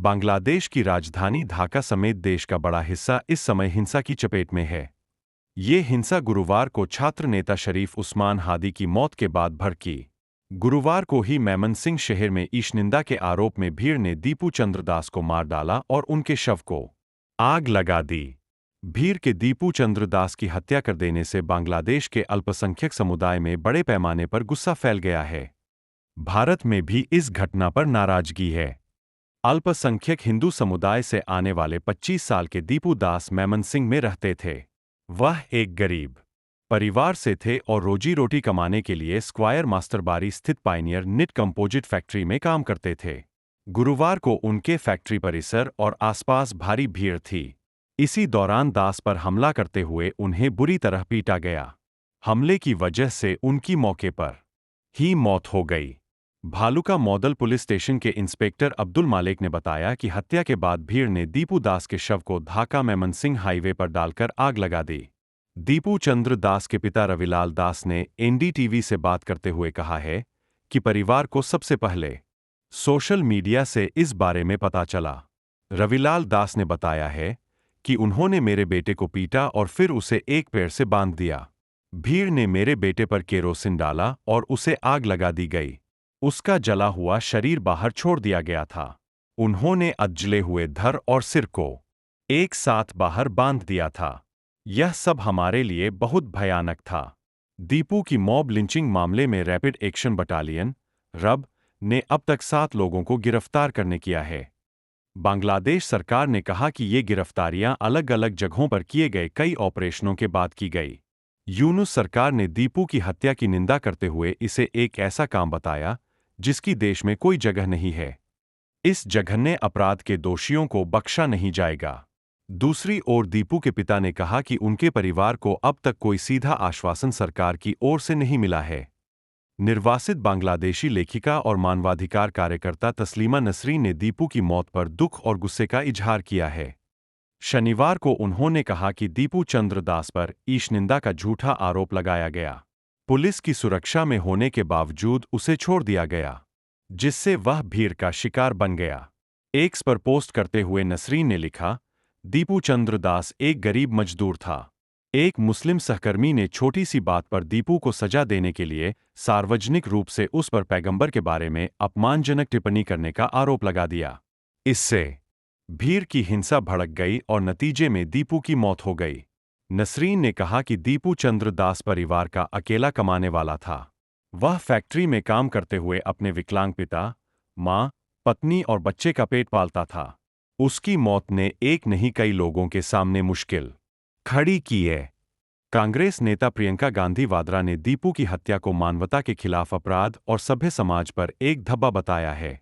बांग्लादेश की राजधानी ढाका समेत देश का बड़ा हिस्सा इस समय हिंसा की चपेट में है। ये हिंसा गुरुवार को छात्र नेता शरीफ उस्मान हादी की मौत के बाद भड़की। गुरुवार को ही मैमनसिंह शहर में ईशनिंदा के आरोप में भीड़ ने दीपू चंद्र दास को मार डाला और उनके शव को आग लगा दी। भीड़ के दीपू चंद्र दास की हत्या कर देने से बांग्लादेश के अल्पसंख्यक समुदाय में बड़े पैमाने पर गुस्सा फैल गया है। भारत में भी इस घटना पर नाराजगी है। अल्पसंख्यक हिंदू समुदाय से आने वाले 25 साल के दीपू दास मैमनसिंह में रहते थे। वह एक गरीब परिवार से थे और रोजी रोटी कमाने के लिए स्क्वायर मास्टरबारी स्थित पायनियर निट कंपोजिट फैक्ट्री में काम करते थे। गुरुवार को उनके फैक्ट्री परिसर और आसपास भारी भीड़ थी। इसी दौरान दास पर हमला करते हुए उन्हें बुरी तरह पीटा गया। हमले की वजह से उनकी मौके पर ही मौत हो गई। भालुका मॉडल पुलिस स्टेशन के इंस्पेक्टर अब्दुल मालिक ने बताया कि हत्या के बाद भीड़ ने दीपू दास के शव को ढाका मैमनसिंह हाईवे पर डालकर आग लगा दी। दीपू चंद्र दास के पिता रविलाल दास ने एनडीटीवी से बात करते हुए कहा है कि परिवार को सबसे पहले सोशल मीडिया से इस बारे में पता चला। रविलाल दास ने बताया है कि उन्होंने मेरे बेटे को पीटा और फिर उसे एक पेड़ से बांध दिया। भीड़ ने मेरे बेटे पर केरोसिन डाला और उसे आग लगा दी गई। उसका जला हुआ शरीर बाहर छोड़ दिया गया था। उन्होंने अधजले हुए धड़ और सिर को एक साथ बाहर बांध दिया था। यह सब हमारे लिए बहुत भयानक था। दीपू की मॉब लिंचिंग मामले में रैपिड एक्शन बटालियन रब ने अब तक 7 लोगों को गिरफ्तार करने किया है। बांग्लादेश सरकार ने कहा कि ये गिरफ्तारियां अलग अलग जगहों पर किए गए कई ऑपरेशनों के बाद की गई। यूनुस सरकार ने दीपू की हत्या की निंदा करते हुए इसे एक ऐसा काम बताया जिसकी देश में कोई जगह नहीं है। इस जघन्य अपराध के दोषियों को बख्शा नहीं जाएगा। दूसरी ओर दीपू के पिता ने कहा कि उनके परिवार को अब तक कोई सीधा आश्वासन सरकार की ओर से नहीं मिला है। निर्वासित बांग्लादेशी लेखिका और मानवाधिकार कार्यकर्ता तस्लीमा नसरीन ने दीपू की मौत पर दुख और गुस्से का इजहार किया है। शनिवार को उन्होंने कहा कि दीपू चंद्र दास पर ईशनिंदा का झूठा आरोप लगाया गया। पुलिस की सुरक्षा में होने के बावजूद उसे छोड़ दिया गया, जिससे वह भीड़ का शिकार बन गया। एक्स पर पोस्ट करते हुए नसरीन ने लिखा, दीपू चंद्र दास एक गरीब मजदूर था। एक मुस्लिम सहकर्मी ने छोटी सी बात पर दीपू को सजा देने के लिए सार्वजनिक रूप से उस पर पैगंबर के बारे में अपमानजनक टिप्पणी करने का आरोप लगा दिया। इससे भीड़ की हिंसा भड़क गई और नतीजे में दीपू की मौत हो गई। नसरीन ने कहा कि दीपू चंद्र दास परिवार का अकेला कमाने वाला था। वह फैक्ट्री में काम करते हुए अपने विकलांग पिता, मां, पत्नी और बच्चे का पेट पालता था। उसकी मौत ने एक नहीं कई लोगों के सामने मुश्किल खड़ी की है। कांग्रेस नेता प्रियंका गांधी वाड्रा ने दीपू की हत्या को मानवता के खिलाफ अपराध और सभ्य समाज पर एक धब्बा बताया है।